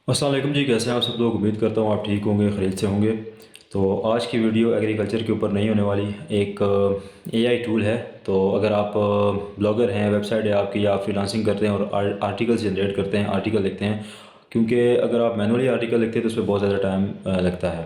अस्सलाम वालेकुम जी, कैसे हैं आप सब लोग। उम्मीद करता हूँ आप ठीक होंगे, खैरियत से होंगे। तो आज की वीडियो एग्रीकल्चर के ऊपर नहीं होने वाली। एक एआई टूल है। तो अगर आप ब्लॉगर हैं, वेबसाइट है आपकी, या आप फ्रीलांसिंग करते हैं और आर्टिकल्स जनरेट करते हैं, आर्टिकल लिखते हैं, क्योंकि अगर आप मैनुअली आर्टिकल लिखते हैं तो उसमें बहुत ज़्यादा टाइम लगता है।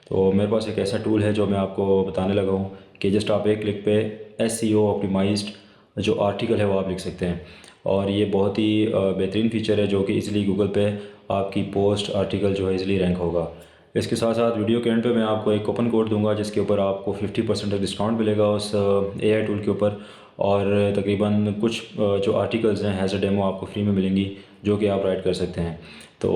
तो मेरे पास एक ऐसा टूल है जो मैं आपको बताने लगा हूँ कि जस्ट आप एक क्लिक पे एसईओ ऑप्टिमाइज्ड जो आर्टिकल है वो आप लिख सकते हैं। और ये बहुत ही बेहतरीन फ़ीचर है जो कि इजीली गूगल पे आपकी पोस्ट आर्टिकल जो है इजीली रैंक होगा। इसके साथ साथ वीडियो के एंड पे मैं आपको एक कूपन कोड दूंगा जिसके ऊपर आपको 50% डिस्काउंट मिलेगा उस एआई टूल के ऊपर। और तकरीबन कुछ जो आर्टिकल्स हैं एज अ डेमो आपको फ्री में मिलेंगी जो कि आप राइट कर सकते हैं। तो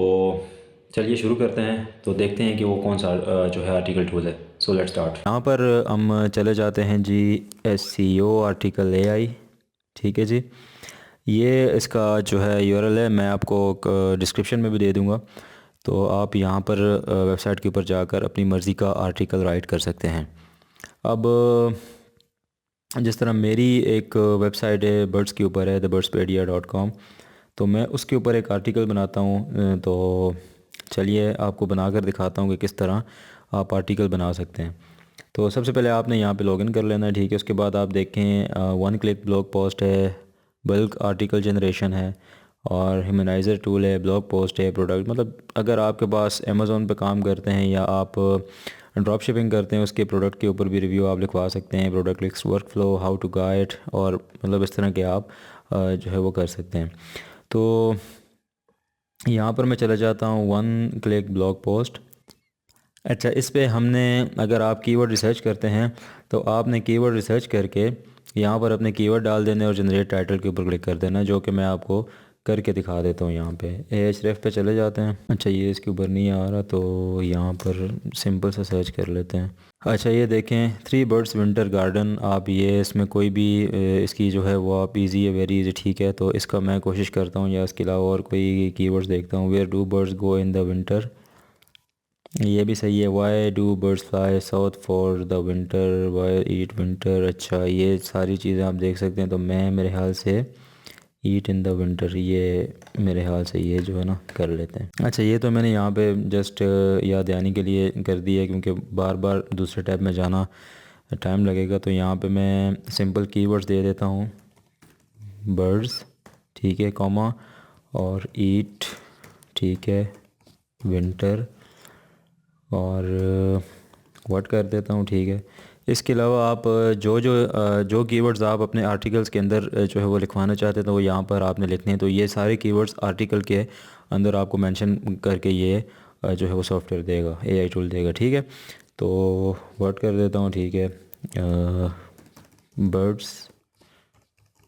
चलिए शुरू करते हैं, तो देखते हैं कि वो कौन सा जो है आर्टिकल टूल है। So let's start. यहाँ पर हम चले जाते हैं जी, एसईओ आर्टिकल एआई। ठीक है जी। ये इसका जो है यूआरएल है, मैं आपको डिस्क्रिप्शन में भी दे दूँगा। तो आप यहाँ पर वेबसाइट के ऊपर जाकर अपनी मर्ज़ी का आर्टिकल राइट कर सकते हैं। अब जिस तरह मेरी एक वेबसाइट है बर्ड्स के ऊपर है, thebirdpedia.com। तो मैं उसके ऊपर एक आर्टिकल बनाता हूँ। तो चलिए आपको बनाकर दिखाता हूँ कि किस तरह आप आर्टिकल बना सकते हैं। तो सबसे पहले आपने यहाँ पे लॉगिन कर लेना है, ठीक है। उसके बाद आप देखें वन क्लिक ब्लॉग पोस्ट है, बल्क आर्टिकल जनरेशन है, और ह्यूमनाइज़र टूल है, ब्लॉग पोस्ट है, प्रोडक्ट। मतलब अगर आपके पास अमेज़ोन पे काम करते हैं या आप ड्रॉप शिपिंग करते हैं, उसके प्रोडक्ट के ऊपर भी रिव्यू आप लिखवा सकते हैं, product links, work flow, how to guide, और मतलब इस तरह के आप जो है वो कर सकते हैं। तो यहाँ पर मैं चला जाता हूँ वन क्लिक ब्लॉग पोस्ट। अच्छा, इस पे हमने, अगर आप कीवर्ड रिसर्च करते हैं तो आपने कीवर्ड रिसर्च करके यहाँ पर अपने कीवर्ड डाल देने और जनरेट टाइटल के ऊपर क्लिक कर देना, जो कि मैं आपको करके दिखा देता हूँ। यहाँ पे एएचरेफ पे चले जाते हैं। अच्छा, ये इसके ऊपर नहीं आ रहा तो यहाँ पर सिंपल सा सर्च कर लेते हैं। अच्छा, ये देखें, थ्री बर्ड्स विंटर गार्डन। आप ये इसमें कोई भी इसकी जो है वो आप इजी है, वेरी इजी, ठीक है। तो इसका मैं कोशिश करता हूँ या इसके अलावा और कोई कीवर्ड्स देखता हूँ। Where do birds go in the winter, ये भी सही है। Why do birds fly south for the winter, why eat winter. अच्छा, ये सारी चीज़ें आप देख सकते हैं। तो मैं मेरे ख्याल से ईट इन द विंटर, ये मेरे ख्याल से ये जो है ना कर लेते हैं। अच्छा, ये तो मैंने यहाँ पे जस्ट याद आने के लिए कर दिया है, क्योंकि बार बार दूसरे टैब में जाना टाइम लगेगा। तो यहाँ पे मैं सिंपल कीवर्ड्स दे देता हूँ, बर्ड्स, ठीक है, कॉमा, और ईट, ठीक है, विंटर, और वर्ड कर देता हूँ, ठीक है। इसके अलावा आप जो कीवर्ड्स आप अपने आर्टिकल्स के अंदर जो है वो लिखवाना चाहते हैं तो वो यहाँ पर आपने लिखने हैं। तो ये सारे कीवर्ड्स आर्टिकल के अंदर आपको मेंशन करके ये जो है वो सॉफ्टवेयर देगा, एआई टूल देगा, ठीक है। तो वर्ड कर देता हूँ, ठीक है, बर्ड्स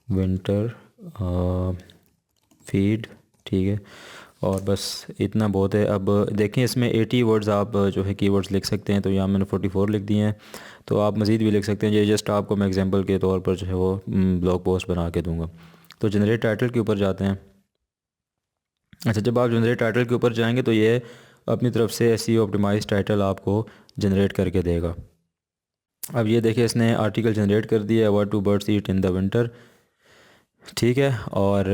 विंटर फीड, ठीक है। और बस इतना बहुत है। अब देखें, इसमें 80 वर्ड्स आप जो है कीवर्ड्स लिख सकते हैं। तो यहाँ मैंने 44 लिख दिए हैं। तो आप मज़ीद भी लिख सकते हैं। ये जस्ट आपको मैं एग्जांपल के तौर पर जो है वो ब्लॉग पोस्ट बना के दूंगा। तो जनरेट टाइटल के ऊपर जाते हैं। अच्छा, जब आप जनरेट टाइटल के ऊपर जाएंगे तो ये अपनी तरफ से एसईओ ऑप्टिमाइज टाइटल आपको जनरेट करके देगा। अब ये देखिए, इसने आर्टिकल जनरेट कर दिया है, what to birds eat in the winter, ठीक है। और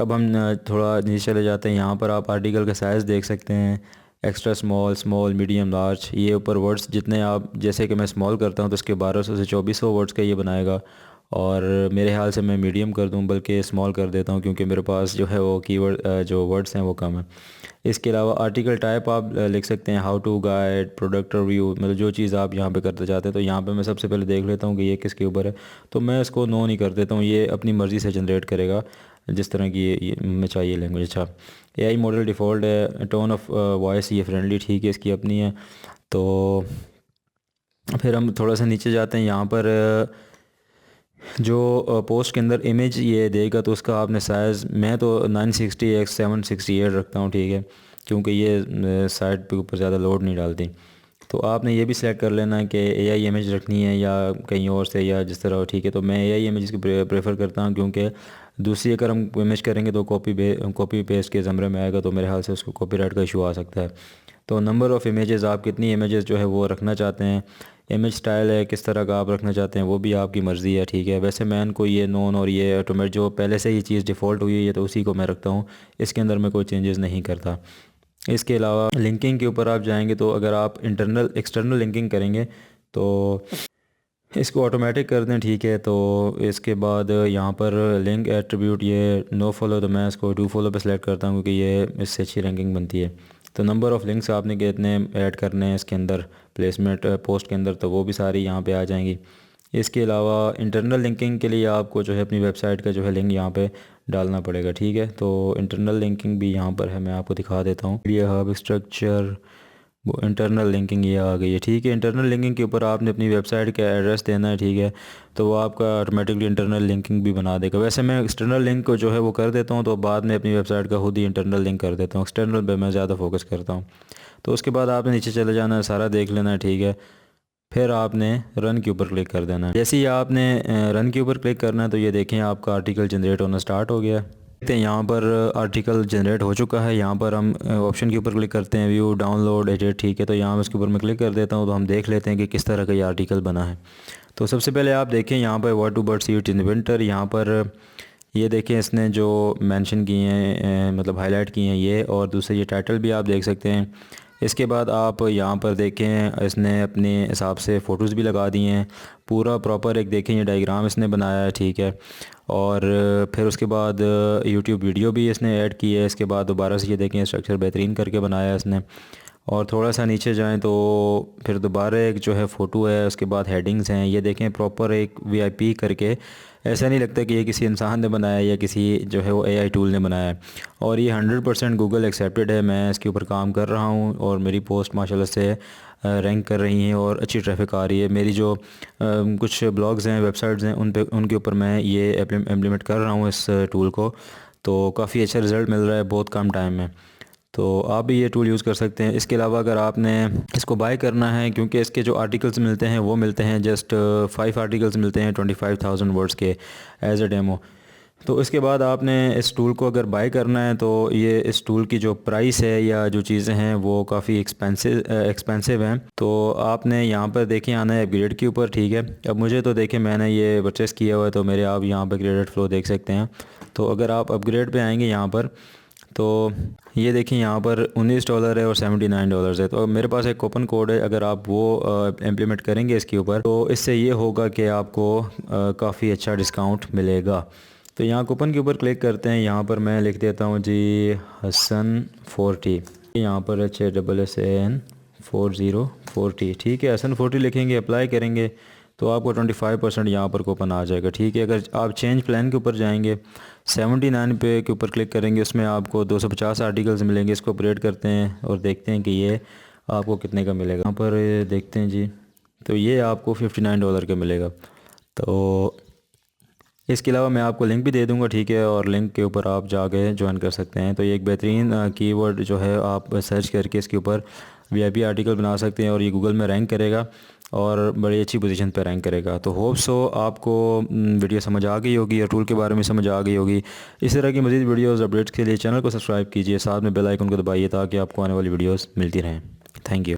अब हम थोड़ा नीचे चले जाते हैं। यहाँ पर आप आर्टिकल का साइज़ देख सकते हैं, extra small, small, medium, large. ये ऊपर वर्ड्स जितने आप, जैसे कि मैं स्मॉल करता हूँ तो इसके 1200 से 2400 वर्ड्स का ये बनाएगा। और मेरे ख्याल से मैं मीडियम कर दूँ, बल्कि स्मॉल कर देता हूँ, क्योंकि मेरे पास जो है वो कीवर्ड जो वर्ड्स हैं वो कम है। इसके अलावा आर्टिकल टाइप आप लिख सकते हैं, how to guide, product review, मतलब जो चीज़ आप यहाँ पे करते जाते हैं। तो यहाँ पे मैं सबसे पहले देख लेता हूँ कि ये किसके ऊपर है। तो मैं इसको नो नहीं कर देता हूँ, ये अपनी मर्ज़ी से जनरेट करेगा जिस तरह की ये मैं चाहिए लैंग्वेज। अच्छा, एआई मॉडल डिफ़ॉल्ट है, टोन ऑफ वॉइस ये फ्रेंडली, ठीक है, इसकी अपनी है। तो फिर हम थोड़ा सा नीचे जाते हैं। यहाँ पर जो पोस्ट के अंदर इमेज ये देगा तो उसका आपने साइज़, मैं तो 960x768 रखता हूँ, ठीक है, क्योंकि ये साइट पे ऊपर ज़्यादा लोड नहीं डालती। तो आपने ये भी सेलेक्ट कर लेना है कि एआई इमेज रखनी है या कहीं और से, या जिस तरह हो, ठीक है। तो मैं एआई इमेज की प्रेफर करता हूँ, क्योंकि दूसरी अगर हम इमेज करेंगे तो कॉपी पेस्ट के ज़मरे में आएगा, तो मेरे ख्याल से उसको कॉपीराइट का इशू आ सकता है। तो नंबर ऑफ़ इमेजेस, आप कितनी इमेजेस जो है वो रखना चाहते हैं, इमेज स्टाइल है किस तरह का आप रखना चाहते हैं, वो भी आपकी मर्ज़ी है, ठीक है। वैसे मैं इनको ये नॉन और ये ऑटोमेट जो पहले से ही चीज़ डिफ़ॉल्ट हुई है तो उसी को मैं रखता हूँ, इसके अंदर मैं कोई चेंजेस नहीं करता। इसके अलावा लिंकिंग के ऊपर आप जाएंगे तो अगर आप इंटरनल एक्सटर्नल लिंकिंग करेंगे तो इसको ऑटोमेटिक कर दें, ठीक है। तो इसके बाद यहाँ पर लिंक एट्रीब्यूट ये नो फॉलो, तो मैं इसको डू फॉलो पे सेलेक्ट करता हूँ क्योंकि ये इससे अच्छी रैंकिंग बनती है। तो नंबर ऑफ़ लिंक्स आपने कितने ऐड करने हैं इसके अंदर प्लेसमेंट पोस्ट के अंदर, तो वो भी सारी यहाँ पे आ जाएंगी। इसके अलावा इंटरनल लिंकिंग के लिए आपको जो है अपनी वेबसाइट का जो है लिंक यहाँ पे डालना पड़ेगा, ठीक है। तो इंटरनल लिंकिंग भी यहाँ पर है, मैं आपको दिखा देता हूँ। मीडिया हब स्ट्रक्चर, वो इंटरनल लिंकिंग ये आ गई है, ठीक है। इंटरनल लिंकिंग के ऊपर आपने अपनी वेबसाइट का एड्रेस देना है, ठीक है। तो वो आपका ऑटोमेटिकली इंटरनल लिंकिंग भी बना देगा। वैसे मैं एक्सटर्नल लिंक को जो है वो कर देता हूँ, तो बाद में अपनी वेबसाइट का खुद ही इंटरनल लिंक कर देता हूँ। एक्सटर्नल पे मैं ज़्यादा फोकस करता हूँ। तो उसके बाद आपने नीचे चले जाना है, सारा देख लेना है, ठीक है। फिर आपने रन के ऊपर क्लिक कर देना है। जैसे ही आपने रन के ऊपर क्लिक करना है तो ये देखें आपका आर्टिकल जनरेट होना स्टार्ट हो गया। देखते हैं यहाँ पर आर्टिकल जनरेट हो चुका है। यहाँ पर हम ऑप्शन के ऊपर क्लिक करते हैं, व्यू डाउनलोड एडिट, ठीक है। तो यहाँ इसके ऊपर मैं क्लिक कर देता हूँ तो हम देख लेते हैं कि किस तरह का ये आर्टिकल बना है। तो सबसे पहले आप देखें यहाँ पर what to birds eat in winter, यहाँ पर ये देखें इसने जो मेंशन किए हैं मतलब हाईलाइट किए हैं ये, और दूसरे ये टाइटल भी आप देख सकते हैं। इसके बाद आप यहाँ पर देखें इसने अपने हिसाब से फ़ोटोज़ भी लगा दिए हैं, पूरा प्रॉपर एक देखें ये डायग्राम इसने बनाया है, ठीक है। और फिर उसके बाद यूट्यूब वीडियो भी इसने ऐड की है। इसके बाद दोबारा से ये देखें स्ट्रक्चर बेहतरीन करके बनाया है इसने। और थोड़ा सा नीचे जाएं तो फिर दोबारा एक जो है फ़ोटो है, उसके बाद हेडिंग्स हैं, ये देखें प्रॉपर एक वीआईपी करके। ऐसा नहीं लगता कि ये किसी इंसान ने बनाया है या किसी जो है वो एआई टूल ने बनाया है। और ये 100% गूगल एक्सेप्टेड है। मैं इसके ऊपर काम कर रहा हूँ और मेरी पोस्ट माशाल्लाह से रैंक कर रही हैं और अच्छी ट्रैफिक आ रही है। मेरी जो कुछ ब्लॉग्स हैं, वेबसाइट्स हैं, उनके ऊपर मैं ये इम्प्लीमेंट कर रहा हूँ इस टूल को। तो काफ़ी अच्छा रिज़ल्ट मिल रहा है बहुत कम टाइम में। तो आप भी ये टूल यूज़ कर सकते हैं। इसके अलावा अगर आपने इसको बाय करना है, क्योंकि इसके जो आर्टिकल्स मिलते हैं वो मिलते हैं जस्ट 5 आर्टिकल्स मिलते हैं 25,000 वर्ड्स के एज ए डेमो। तो इसके बाद आपने इस टूल को अगर बाय करना है तो ये इस टूल की जो प्राइस है या जो चीज़ें हैं वो काफ़ी एक्सपेंसिव हैं। तो आपने यहाँ पर देखें आना है अपग्रेड के ऊपर, ठीक है। अब मुझे तो देखें मैंने ये परचेस किया हुआ है तो मेरे आप यहाँ पर क्रेडिट फ्लो देख सकते हैं। तो अगर आप अपग्रेड पे आएंगे यहाँ पर तो ये देखिए यहाँ पर $19 है और $79 है। तो मेरे पास एक कूपन कोड है, अगर आप वो इम्प्लीमेंट करेंगे इसके ऊपर तो इससे ये होगा कि आपको काफ़ी अच्छा डिस्काउंट मिलेगा। तो यहाँ कूपन के ऊपर क्लिक करते हैं। यहाँ पर मैं लिख देता हूँ जी हसन 40, यहाँ पर HSSAN 4040, ठीक है। हसन 40 लिखेंगे, अप्लाई करेंगे तो आपको 25% यहाँ पर कूपन आ जाएगा, ठीक है। अगर आप चेंज प्लान के ऊपर जाएंगे 79 पे के ऊपर क्लिक करेंगे, उसमें आपको 250 आर्टिकल्स मिलेंगे। इसको अपग्रेड करते हैं और देखते हैं कि ये आपको कितने का मिलेगा। यहाँ पर देखते हैं जी, तो ये आपको $59 का मिलेगा। तो इसके अलावा मैं आपको लिंक भी दे दूंगा, ठीक है, और लिंक के ऊपर आप जाके ज्वाइन कर सकते हैं। तो ये एक बेहतरीन कीवर्ड जो है आप सर्च करके इसके ऊपर वीआईपी आर्टिकल बना सकते हैं और ये गूगल में रैंक करेगा और बड़ी अच्छी पोजीशन पर रैंक करेगा। तो होप सो आपको वीडियो समझ आ गई होगी और टूल के बारे में समझ आ गई होगी। इस तरह की मज़ीद वीडियोज़ अपडेट्स के लिए चैनल को सब्सक्राइब कीजिए, साथ में बेल आइकन को दबाइए ताकि आपको आने वाली वीडियोज़ मिलती रहें। Thank you.